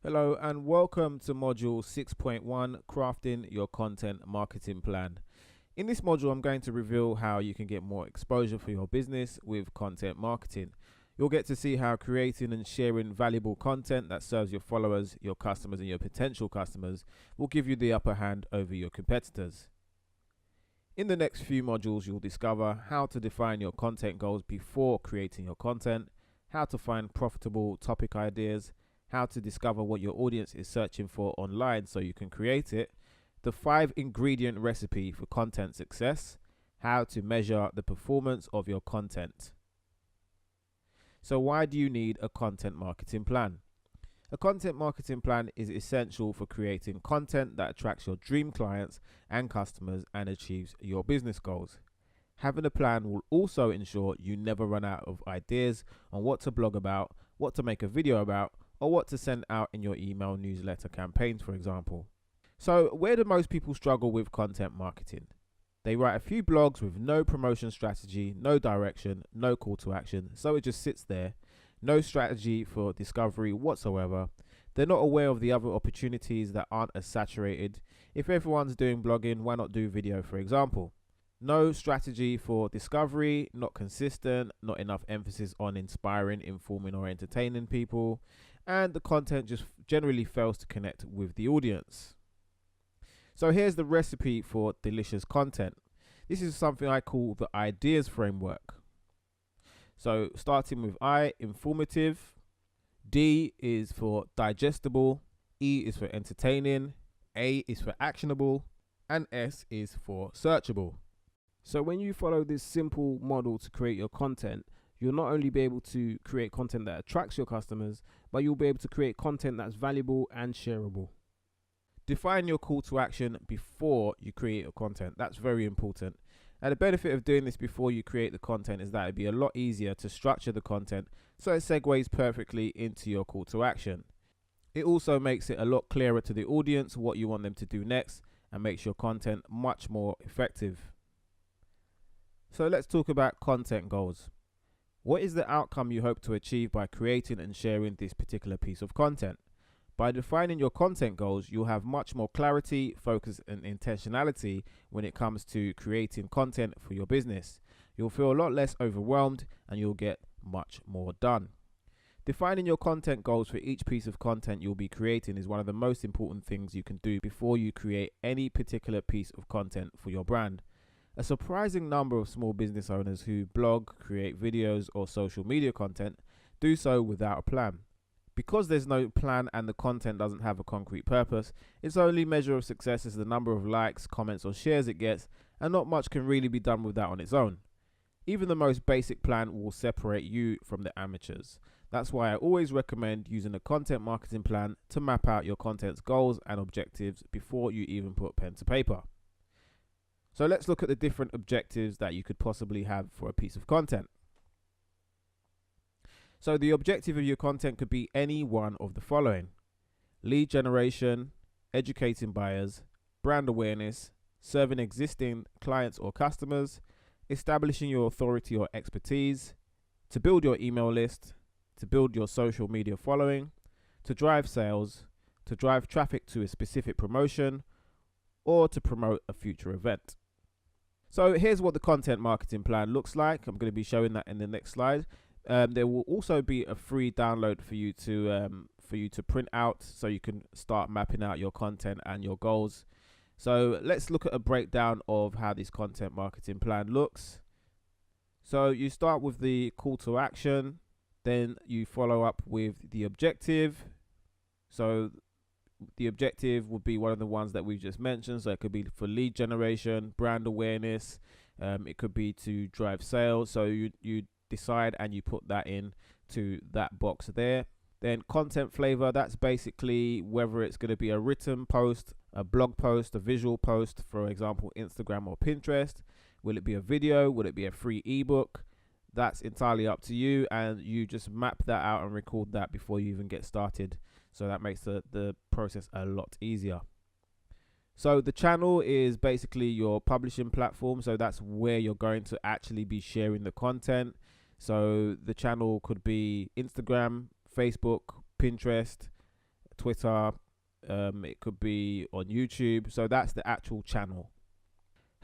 Hello and welcome to module 6.1, crafting your content marketing plan. In this module, I'm going to reveal how you can get more exposure for your business with content marketing. You'll get to see how creating and sharing valuable content that serves your followers, your customers, and your potential customers will give you the upper hand over your competitors. In the next few modules, you'll discover how to define your content goals before creating your content, how to find profitable topic ideas, how to discover what your audience is searching for online so you can create it, the 5-ingredient recipe for content success, how to measure the performance of your content. So why do you need a content marketing plan? A content marketing plan is essential for creating content that attracts your dream clients and customers and achieves your business goals. Having a plan will also ensure you never run out of ideas on what to blog about, what to make a video about, or what to send out in your email newsletter campaigns, for example. So where do most people struggle with content marketing? They write a few blogs with no promotion strategy, no direction, no call to action, so it just sits there. No strategy for discovery whatsoever. They're not aware of the other opportunities that aren't as saturated. If everyone's doing blogging, why not do video, for example? No strategy for discovery, not consistent, not enough emphasis on inspiring, informing, or entertaining people, and the content just generally fails to connect with the audience. So here's the recipe for delicious content. This is something I call the ideas framework. So starting with I, informative, D is for digestible, E is for entertaining, A is for actionable, and S is for searchable. So when you follow this simple model to create your content, you'll not only be able to create content that attracts your customers, but you'll be able to create content that's valuable and shareable. Define your call to action before you create your content. That's very important. And the benefit of doing this before you create the content is that it'd be a lot easier to structure the content so it segues perfectly into your call to action. It also makes it a lot clearer to the audience what you want them to do next and makes your content much more effective. So let's talk about content goals. What is the outcome you hope to achieve by creating and sharing this particular piece of content? By defining your content goals, you'll have much more clarity, focus, and intentionality when it comes to creating content for your business. You'll feel a lot less overwhelmed and you'll get much more done. Defining your content goals for each piece of content you'll be creating is one of the most important things you can do before you create any particular piece of content for your brand. A surprising number of small business owners who blog, create videos, or social media content do so without a plan. Because there's no plan and the content doesn't have a concrete purpose, its only measure of success is the number of likes, comments, or shares it gets, and not much can really be done with that on its own. Even the most basic plan will separate you from the amateurs. That's why I always recommend using a content marketing plan to map out your content's goals and objectives before you even put pen to paper. So let's look at the different objectives that you could possibly have for a piece of content. So the objective of your content could be any one of the following: lead generation, educating buyers, brand awareness, serving existing clients or customers, establishing your authority or expertise, to build your email list, to build your social media following, to drive sales, to drive traffic to a specific promotion, or to promote a future event. So here's what the content marketing plan looks like. I'm going to be showing that in the next slide. There will also be a free download for you to print out so you can start mapping out your content and your goals. So let's look at a breakdown of how this content marketing plan looks. So you start with the call to action, then you follow up with the objective. So the objective would be one of the ones that we've just mentioned. So it could be for lead generation, brand awareness. It could be to drive sales. So you decide and you put that in to that box there. Then content flavor, that's basically whether it's going to be a written post, a blog post, a visual post, for example Instagram or Pinterest. Will it be a video? Will it be a free ebook? That's entirely up to you, and you just map that out and record that before you even get started. So that makes the process a lot easier. So the channel is basically your publishing platform. So that's where you're going to actually be sharing the content. So the channel could be Instagram, Facebook, Pinterest, Twitter, it could be on YouTube. So that's the actual channel.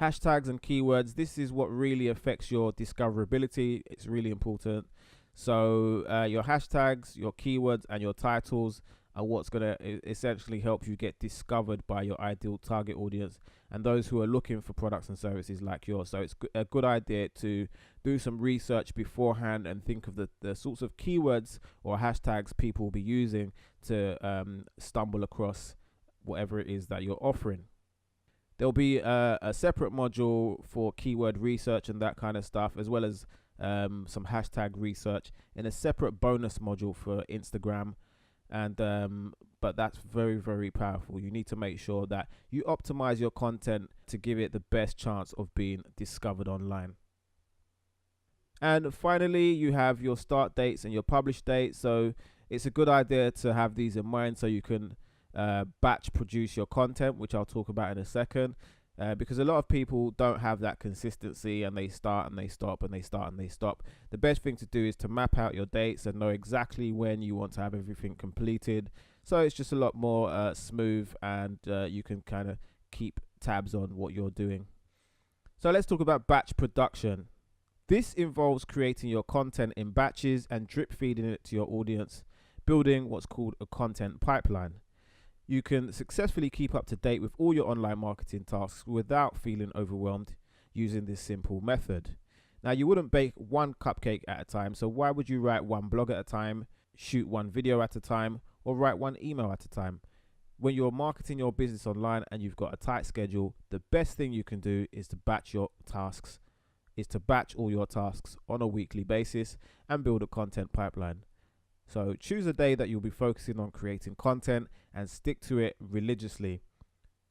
Hashtags and keywords, this is what really affects your discoverability. It's really important. So your hashtags, your keywords, and your titles are what's going to essentially help you get discovered by your ideal target audience and those who are looking for products and services like yours. So it's a good idea to do some research beforehand and think of the sorts of keywords or hashtags people will be using to stumble across whatever it is that you're offering. There'll be a separate module for keyword research and that kind of stuff, as well as some hashtag research in a separate bonus module for Instagram. And but that's very, very powerful. You need to make sure that you optimize your content to give it the best chance of being discovered online. And finally, you have your start dates and your publish dates. So it's a good idea to have these in mind so you can batch produce your content, which I'll talk about in a second, because a lot of people don't have that consistency and they start and they stop and they start and they stop. The best thing to do is to map out your dates and know exactly when you want to have everything completed, so it's just a lot more smooth, and you can kind of keep tabs on what you're doing. So let's talk about batch production. This involves creating your content in batches and drip feeding it to your audience, building what's called a content pipeline. You can successfully keep up to date with all your online marketing tasks without feeling overwhelmed using this simple method. Now, you wouldn't bake one cupcake at a time, so why would you write one blog at a time, shoot one video at a time, or write one email at a time? When you're marketing your business online and you've got a tight schedule, the best thing you can do is to batch all your tasks on a weekly basis and build a content pipeline. So choose a day that you'll be focusing on creating content and stick to it religiously.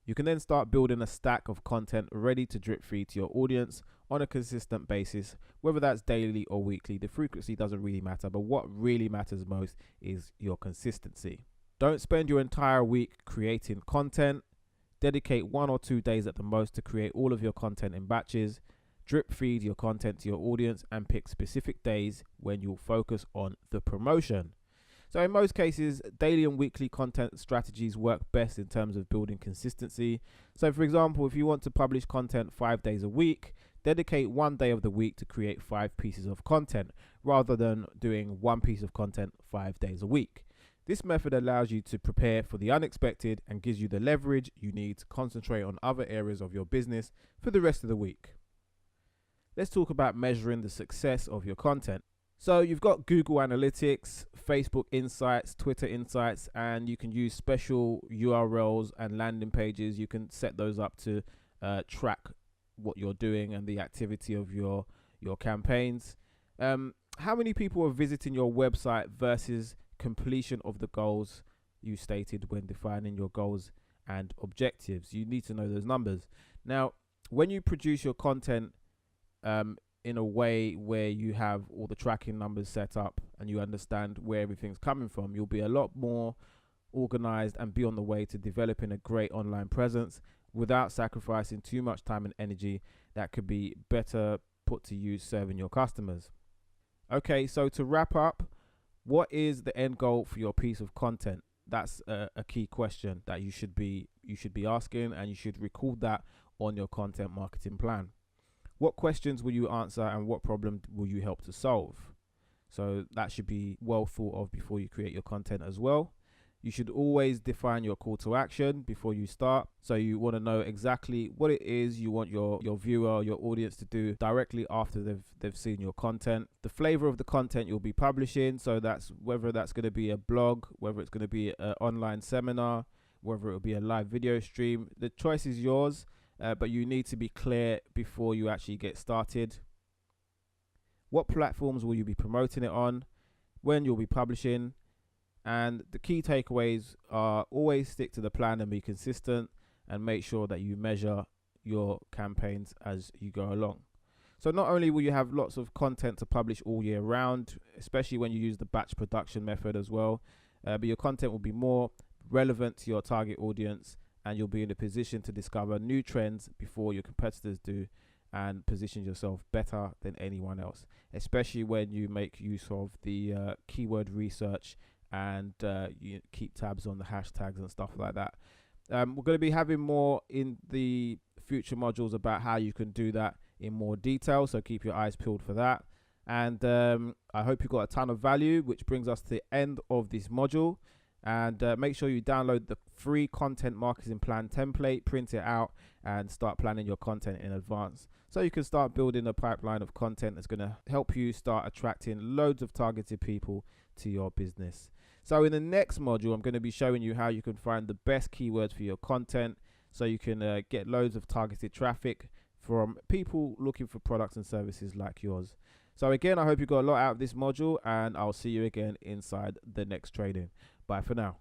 You can then start building a stack of content ready to drip feed to your audience on a consistent basis, whether that's daily or weekly. The frequency doesn't really matter, but what really matters most is your consistency. Don't spend your entire week creating content. Dedicate 1 or 2 days at the most to create all of your content in batches. Drip feed your content to your audience and pick specific days when you'll focus on the promotion. So in most cases, daily and weekly content strategies work best in terms of building consistency. So for example, if you want to publish content 5 days a week, dedicate 1 day of the week to create 5 pieces of content rather than doing 1 piece of content 5 days a week. This method allows you to prepare for the unexpected and gives you the leverage you need to concentrate on other areas of your business for the rest of the week. Let's talk about measuring the success of your content. So you've got Google Analytics, Facebook Insights, Twitter Insights, and you can use special URLs and landing pages. You can set those up to track what you're doing and the activity of your campaigns. How many people are visiting your website versus completion of the goals you stated when defining your goals and objectives? You need to know those numbers. Now, when you produce your content in a way where you have all the tracking numbers set up and you understand where everything's coming from, you'll be a lot more organized and be on the way to developing a great online presence without sacrificing too much time and energy that could be better put to use serving your customers. Okay, so to wrap up, what is the end goal for your piece of content? That's a key question that you should be asking, and you should record that on your content marketing plan. What questions will you answer and what problem will you help to solve? So that should be well thought of before you create your content as well. You should always define your call to action before you start. So you want to know exactly what it is you want your viewer, your audience to do directly after they've seen your content. The flavor of the content you'll be publishing. So that's whether that's going to be a blog, whether it's going to be an online seminar, whether it will be a live video stream. The choice is yours. But you need to be clear before you actually get started. What platforms will you be promoting it on? When you'll be publishing? And the key takeaways are always stick to the plan and be consistent, and make sure that you measure your campaigns as you go along. So not only will you have lots of content to publish all year round, especially when you use the batch production method as well, but your content will be more relevant to your target audience, and you'll be in a position to discover new trends before your competitors do and position yourself better than anyone else, especially when you make use of the keyword research and you keep tabs on the hashtags and stuff like that. We're going to be having more in the future modules about how you can do that in more detail, so keep your eyes peeled for that. And I hope you got a ton of value, which brings us to the end of this module. And make sure you download the free content marketing plan template, print it out, and start planning your content in advance, so you can start building a pipeline of content that's going to help you start attracting loads of targeted people to your business. So in the next module, I'm going to be showing you how you can find the best keywords for your content, so you can get loads of targeted traffic from people looking for products and services like yours. So again, I hope you got a lot out of this module, and I'll see you again inside the next training. Bye for now.